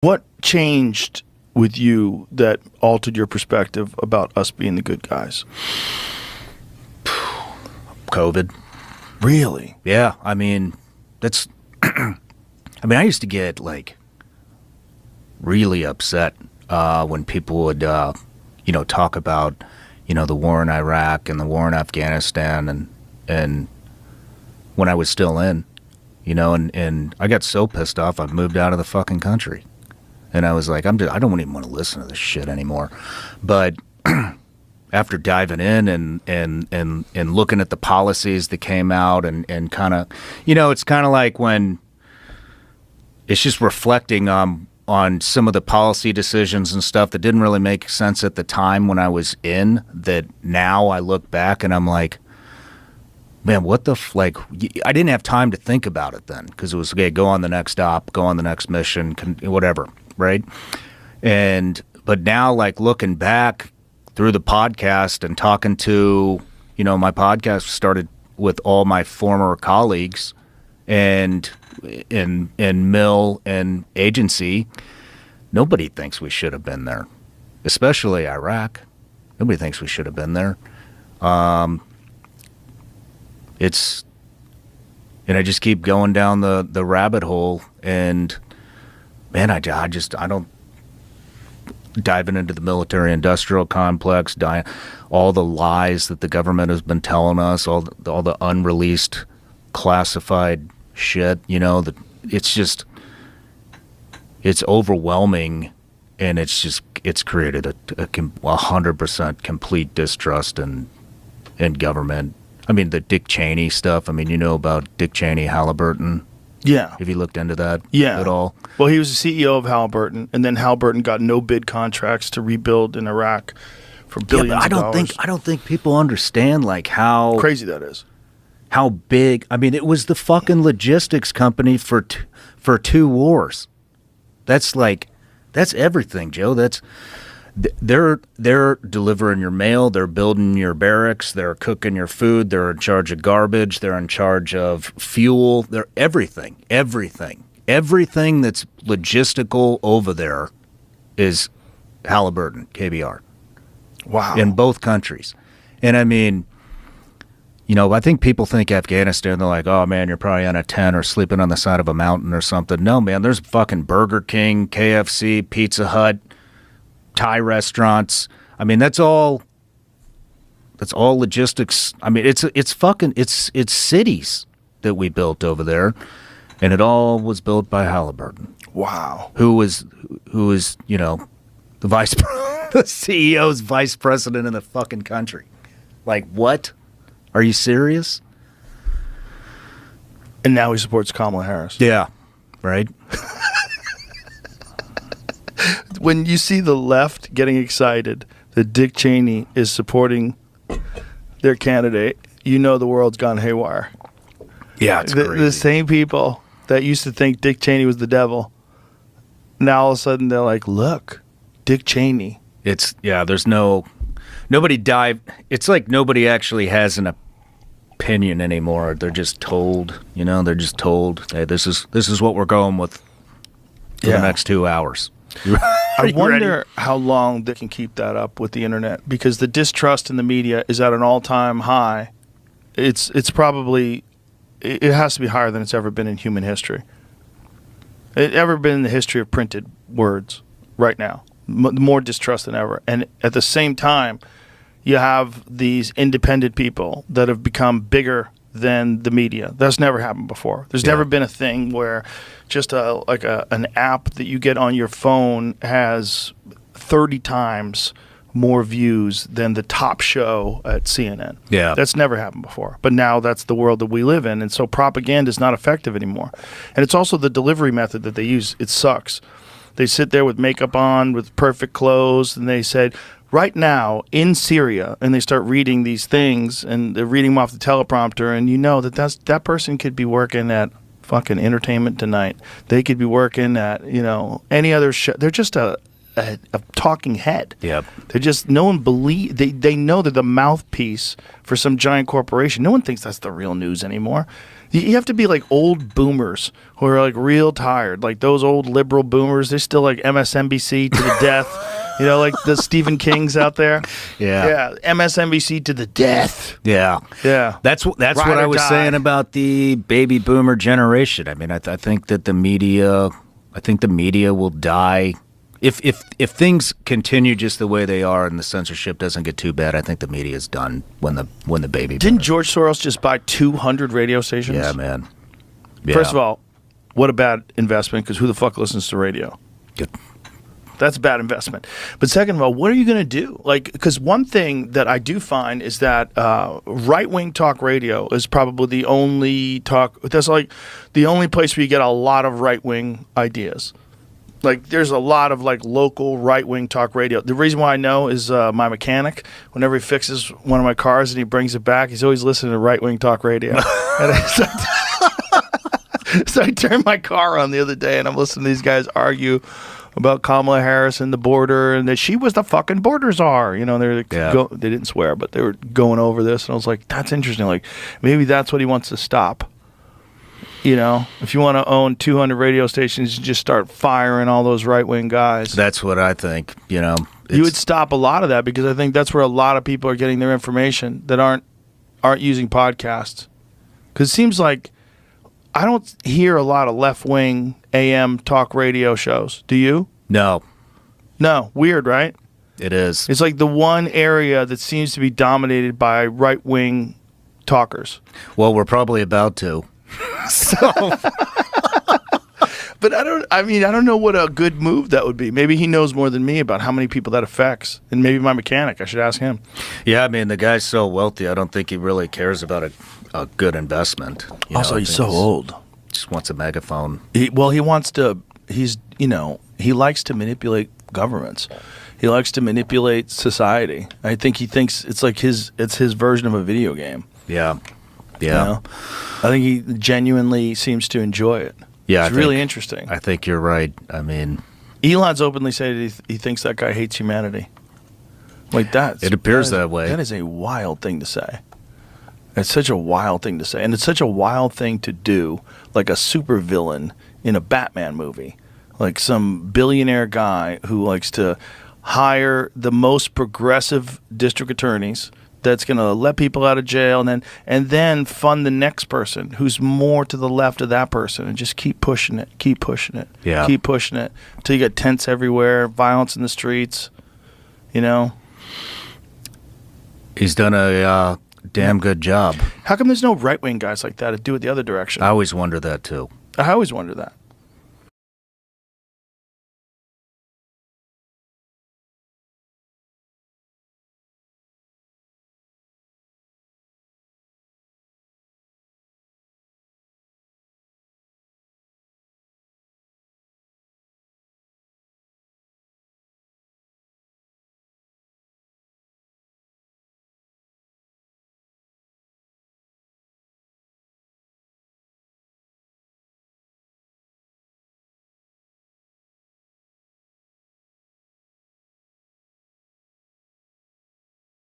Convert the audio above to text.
What changed with you that altered your perspective about us being the good guys? COVID. Really? Yeah, I mean, that's... I mean, I used to get, like, really upset when people would, talk about, the war in Iraq and the war in Afghanistan and when I was still in, and I got so pissed off I moved out of the fucking country. And I was like, I don't even want to listen to this shit anymore. But after diving in and looking at the policies that came out and kind of, it's kind of like when it's just reflecting on some of the policy decisions and stuff that didn't really make sense at the time when I was in, that now I look back and I'm like, man, what the I didn't have time to think about it then, because it was, okay, go on the next stop, go on the next mission, whatever, right? But now, like, looking back through the podcast and talking to, my podcast started with all my former colleagues and in mill and agency. Nobody thinks we should have been there, especially Iraq. Nobody thinks we should have been there. And I just keep going down the rabbit hole, and man, I don't, diving into the military industrial complex, all the lies that the government has been telling us, all the unreleased classified shit, it's overwhelming, and it's created a 100% complete distrust in government. I mean, the Dick Cheney stuff. I mean, about Dick Cheney, Halliburton. Yeah. Have you looked into that at all? Well, he was the CEO of Halliburton, and then Halliburton got no bid contracts to rebuild in Iraq for billions of dollars. I don't think people understand, like, how crazy that is. How big. I mean, it was the fucking logistics company for 2 wars. That's everything, Joe. They're delivering your mail, they're building your barracks, they're cooking your food, they're in charge of garbage, they're in charge of fuel, they're everything that's logistical over there is Halliburton, KBR. Wow. In both countries. And I mean, I think people think Afghanistan, they're like, oh man, you're probably on a tent or sleeping on the side of a mountain or something. No, man, there's fucking Burger King, KFC, Pizza Hut, Thai restaurants. I mean, that's all logistics. I mean, it's cities that we built over there, and it all was built by Halliburton. Wow. Who was the the CEO's vice president in the fucking country. Like, what? Are you serious? And now he supports Kamala Harris. Yeah. Right? When you see the left getting excited that Dick Cheney is supporting their candidate, the world's gone haywire. Yeah, it's crazy. The same people that used to think Dick Cheney was the devil, now all of a sudden they're like, look, Dick Cheney. There's nobody dive. It's like nobody actually has an opinion anymore. They're just told, they're just told, hey, this is what we're going with for the next 2 hours. I wonder how long they can keep that up with the internet, because the distrust in the media is at an all-time high. It's probably, it has to be higher than it's ever been in human history. It ever been in the history of printed words right now. More distrust than ever. And at the same time, you have these independent people that have become bigger than the media. That's never happened before. There's never been a thing where just an app that you get on your phone has 30 times more views than the top show at CNN. Yeah. That's never happened before. But now that's the world that we live in. And so propaganda is not effective anymore. And it's also the delivery method that they use. It sucks. They sit there with makeup on, with perfect clothes, and they said, right now in Syria, and they start reading these things, and they're reading them off the teleprompter, and that person could be working at fucking Entertainment Tonight. They could be working at any other show. They're just a a talking head. Yep. They're just no one they know they're the mouthpiece for some giant corporation. No one thinks that's the real news anymore. You have to be like old boomers who are like real tired, like those old liberal boomers. They're still like MSNBC to the death. You know, like the Stephen Kings out there. Yeah. Yeah. MSNBC to the death. Yeah. Yeah. That's what I was saying about the baby boomer generation. I mean, I think that the media will die if things continue just the way they are and the censorship doesn't get too bad. I think the media is done when the baby. Didn't George Soros just buy 200 radio stations? Yeah, man. Yeah. First of all, what a bad investment, because who the fuck listens to radio? Good. That's a bad investment. But second of all, what are you going to do? Like, because one thing that I do find is that right-wing talk radio is probably the only that's like the only place where you get a lot of right-wing ideas. Like, there's a lot of like local right-wing talk radio. The reason why I know is my mechanic, whenever he fixes one of my cars and he brings it back, he's always listening to right-wing talk radio. So I turned my car on the other day and I'm listening to these guys argue about Kamala Harris and the border, and that she was the fucking border czar. You know, they didn't swear, but they were going over this, and I was like, that's interesting. Like, maybe that's what he wants to stop. You know, if you want to own 200 radio stations, you just start firing all those right-wing guys. That's what I think. You know, you would stop a lot of that, because I think that's where a lot of people are getting their information that aren't using podcasts. Because it seems like I don't hear a lot of left-wing AM talk radio shows. Do you? No. No. Weird, right? It is. It's like the one area that seems to be dominated by right-wing talkers. Well, we're probably about to. So. But I don't know what a good move that would be. Maybe he knows more than me about how many people that affects. And maybe my mechanic, I should ask him. Yeah, I mean, the guy's so wealthy, I don't think he really cares about a good investment. Also, he's so old. Just wants a megaphone. He likes to manipulate governments. He likes to manipulate society. I think he thinks it's like his version of a video game. Yeah. Yeah. You know? I think he genuinely seems to enjoy it. Yeah, it's really interesting. I think you're right. I mean, Elon's openly said he thinks that guy hates humanity. Like that. It appears that way. That is a wild thing to say. It's such a wild thing to say. And it's such a wild thing to do, like a supervillain in a Batman movie. Like some billionaire guy who likes to hire the most progressive district attorneys that's going to let people out of jail and then fund the next person who's more to the left of that person, and just keep pushing it, keep pushing it, keep pushing it until you get tents everywhere, violence in the streets, you know? He's done a damn good job. How come there's no right-wing guys like that to do it the other direction? I always wonder that, too. I always wonder that.